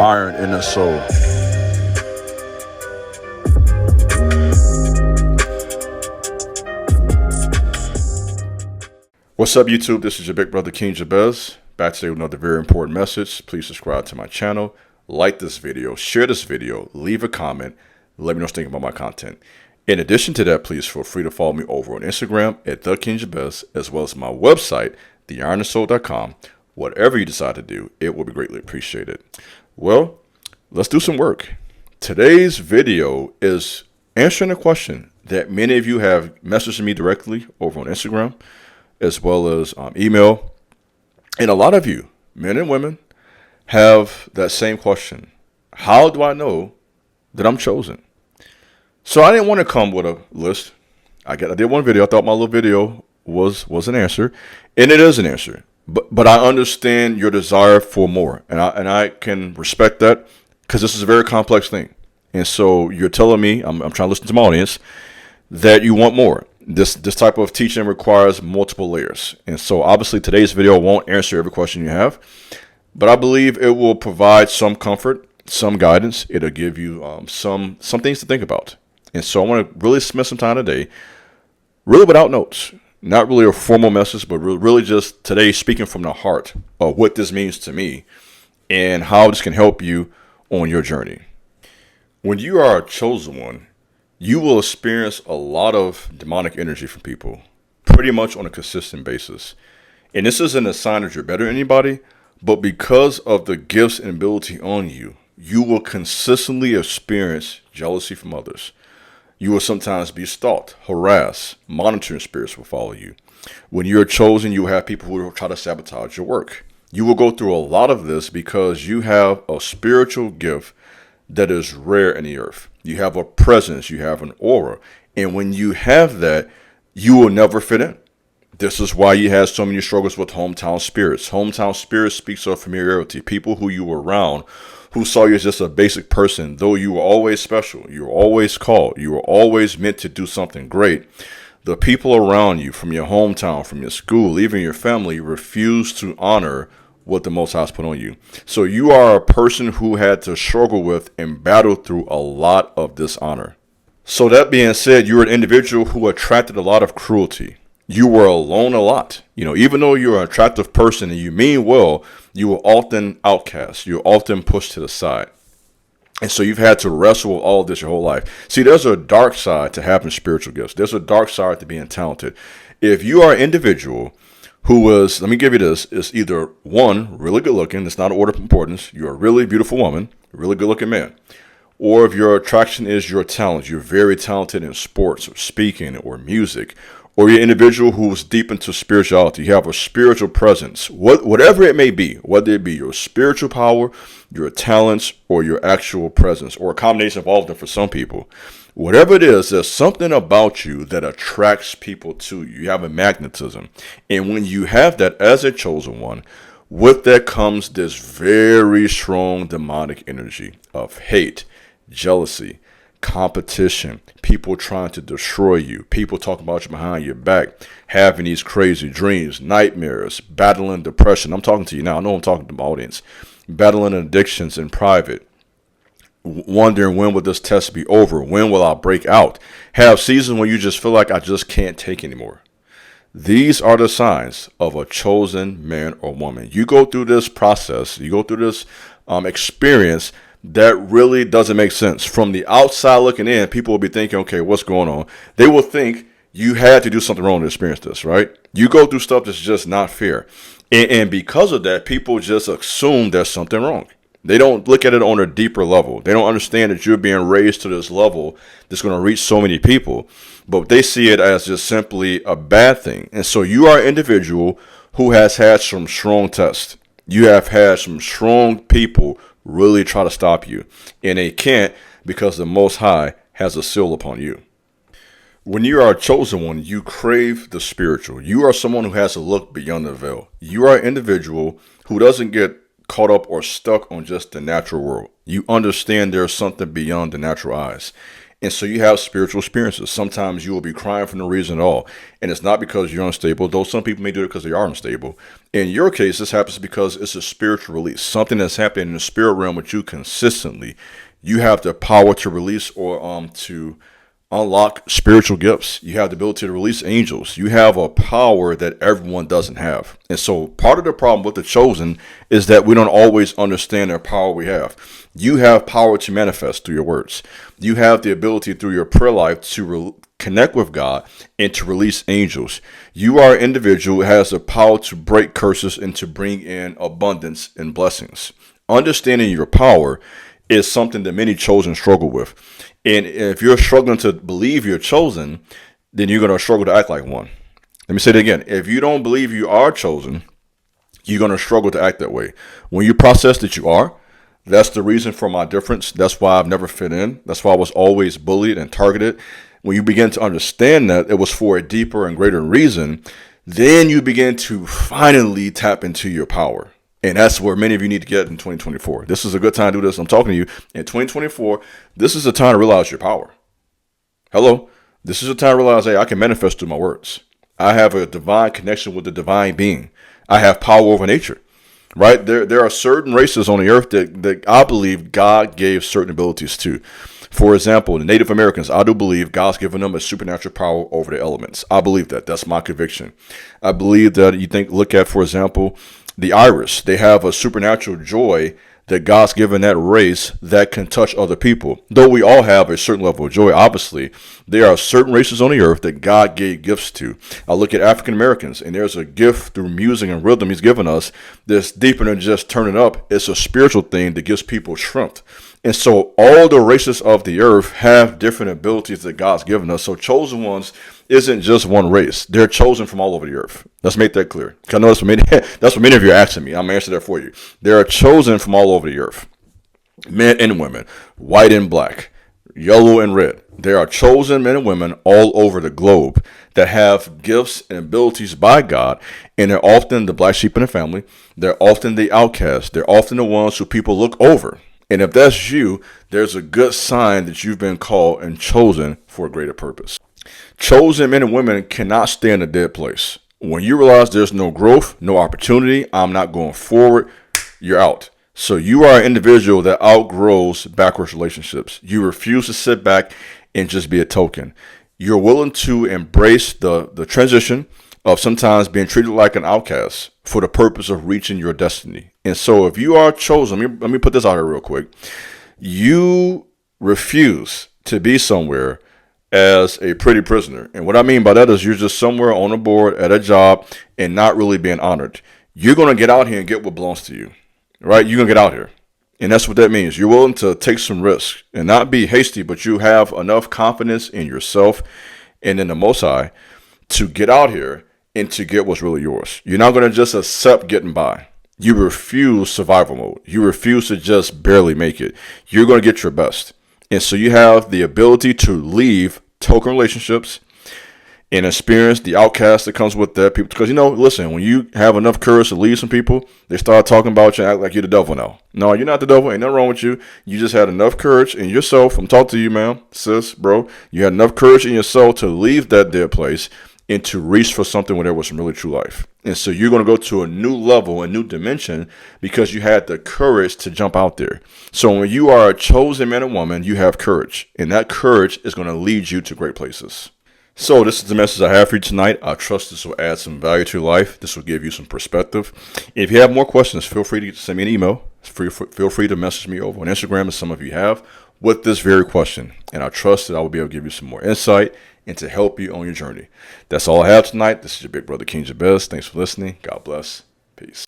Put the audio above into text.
iron in their soul. What's up, YouTube? This is your big brother King Jabez, back today with another very important message. Please subscribe to my channel, like this video, share this video, leave a comment, let me know what you think about my content. In addition to that, please feel free to follow me over on Instagram at The King Jabez, as well as my website, theironandsoul.com. Whatever you decide to do, it will be greatly appreciated. Well, let's do some work. Today's video is answering a question that many of you have messaged me directly over on Instagram, as well as email. And a lot of you, men and women, have that same question. How do I know that I'm chosen? So I didn't want to come with a list. I did one video. I thought my little video was an answer, and it is an answer. But I understand your desire for more, and I can respect that, because this is a very complex thing. And so you're telling me, I'm trying to listen to my audience, that you want more. This type of teaching requires multiple layers. And so obviously today's video won't answer every question you have, but I believe it will provide some comfort, some guidance. It'll give you some things to think about. And so I want to really spend some time today, really without notes, not really a formal message, but really just today speaking from the heart of what this means to me and how this can help you on your journey. When you are a chosen one, you will experience a lot of demonic energy from people pretty much on a consistent basis. And this isn't a sign that you're better than anybody, but because of the gifts and ability on you, you will consistently experience jealousy from others. You will sometimes be stalked, harassed, monitoring spirits will follow you. When you're chosen, you will have people who will try to sabotage your work. You will go through a lot of this because you have a spiritual gift that is rare in the earth. You have a presence, you have an aura. And when you have that, you will never fit in. This is why you have so many struggles with hometown spirits. Hometown spirits speaks of familiarity. People who you were around, who saw you as just a basic person, though you were always special, you were always called, you were always meant to do something great. The people around you, from your hometown, from your school, even your family, refuse to honor what the Most High has put on you. So you are a person who had to struggle with and battle through a lot of dishonor. So that being said, you're an individual who attracted a lot of cruelty. You were alone a lot. Even though you're an attractive person and you mean well, you were often outcast. You're often pushed to the side. And so you've had to wrestle with all of this your whole life. See, there's a dark side to having spiritual gifts. There's a dark side to being talented. If you are an individual who is, let me give you this, is either one, really good looking, it's not an order of importance, you're a really beautiful woman, a really good looking man. Or if your attraction is your talent, you're very talented in sports or speaking or music, or you're an individual who's deep into spirituality, you have a spiritual presence, whatever it may be, whether it be your spiritual power, your talents, or your actual presence, or a combination of all of them for some people. Whatever it is, there's something about you that attracts people to you. You have a magnetism. And when you have that as a chosen one, with that comes this very strong demonic energy of hate, jealousy, competition, people trying to destroy you, people talking about you behind your back, having these crazy dreams, nightmares, battling depression. I'm talking to you now. I know I'm talking to my audience. Battling addictions in private. Wondering, when will this test be over? When will I break out? Have seasons when you just feel like I just can't take anymore. These are the signs of a chosen man or woman. You go through this process, you go through this experience that really doesn't make sense. From the outside looking in, people will be thinking, okay, what's going on? They will think you had to do something wrong to experience this, right? You go through stuff that's just not fair. And because of that, people just assume there's something wrong. They don't look at it on a deeper level. They don't understand that you're being raised to this level that's going to reach so many people, but they see it as just simply a bad thing. And so you are an individual who has had some strong tests. You have had some strong people really try to stop you, and they can't, because the Most High has a seal upon you. When you are a chosen one, you crave the spiritual. You are someone who has to look beyond the veil. You are an individual who doesn't get caught up or stuck on just the natural world. You understand there's something beyond the natural eyes. And so you have spiritual experiences. Sometimes you will be crying for no reason at all. And it's not because you're unstable, though some people may do it because they are unstable. In your case, this happens because it's a spiritual release, something that's happening in the spirit realm with you consistently. You have the power to release or to unlock spiritual gifts. You have the ability to release angels. You have a power that everyone doesn't have. And so part of the problem with the chosen is that we don't always understand the power we have. You have power to manifest through your words. You have the ability through your prayer life to connect with God and to release angels. You are an individual who has the power to break curses and to bring in abundance and blessings. Understanding your power is something that many chosen struggle with. And if you're struggling to believe you're chosen, then you're going to struggle to act like one. Let me say it again. If you don't believe you are chosen, you're going to struggle to act that way. When you process that you are, that's the reason for my difference. That's why I've never fit in. That's why I was always bullied and targeted. When you begin to understand that it was for a deeper and greater reason, then you begin to finally tap into your power. And that's where many of you need to get in 2024. This is a good time to do this. I'm talking to you in 2024. This is a time to realize your power. Hello. This is a time to realize, hey, I can manifest through my words. I have a divine connection with the divine being. I have power over nature, right? There are certain races on the earth that I believe God gave certain abilities to. For example, the Native Americans, I do believe God's given them a supernatural power over the elements. I believe that. That's my conviction. I believe that look at, for example, the Irish. They have a supernatural joy that God's given that race that can touch other people. Though we all have a certain level of joy, obviously, there are certain races on the earth that God gave gifts to. I look at African Americans, and there's a gift through music and rhythm He's given us that's deeper than just turning up. It's a spiritual thing that gives people strength. And so all the races of the earth have different abilities that God's given us. So chosen ones isn't just one race. They're chosen from all over the earth. Let's make that clear. I know that's what many of you are asking me. I'm answering that for you. They are chosen from all over the earth. Men and women, white and black, yellow and red. There are chosen men and women all over the globe that have gifts and abilities by God, and they're often the black sheep in the family. They're often the outcasts. They're often the ones who people look over. And if that's you, there's a good sign that you've been called and chosen for a greater purpose. Chosen men and women cannot stay in a dead place. When you realize there's no growth, no opportunity, I'm not going forward, you're out. So you are an individual that outgrows backwards relationships. You refuse to sit back and just be a token. You're willing to embrace the transition of sometimes being treated like an outcast for the purpose of reaching your destiny. And so if you are chosen, let me put this out here real quick. You refuse to be somewhere as a pretty prisoner. And what I mean by that is you're just somewhere on a board at a job and not really being honored. You're going to get out here and get what belongs to you, right? You're going to get out here. And that's what that means. You're willing to take some risks and not be hasty, but you have enough confidence in yourself and in the Most High to get out here and to get what's really yours. You're not going to just accept getting by. You refuse survival mode. You refuse to just barely make it. You're going to get your best. And so you have the ability to leave token relationships and experience the outcast that comes with that. People, because, listen, when you have enough courage to leave some people, they start talking about you and act like you're the devil now. No, you're not the devil. Ain't nothing wrong with you. You just had enough courage in yourself. I'm talking to you, man, sis, bro. You had enough courage in yourself to leave that dead place and to reach for something where there was some really true life. And so you're going to go to a new level, a new dimension, because you had the courage to jump out there. So when you are a chosen man and woman, you have courage, and that courage is going to lead you to great places. So this is the message I have for you tonight. I trust this will add some value to your life. This will give you some perspective. If you have more questions, feel free to send me an email. Feel free to message me over on Instagram, as some of you have, with this very question. And I trust that I will be able to give you some more insight and to help you on your journey. That's all I have tonight. This is your big brother, King Jabez. Thanks for listening. God bless. Peace.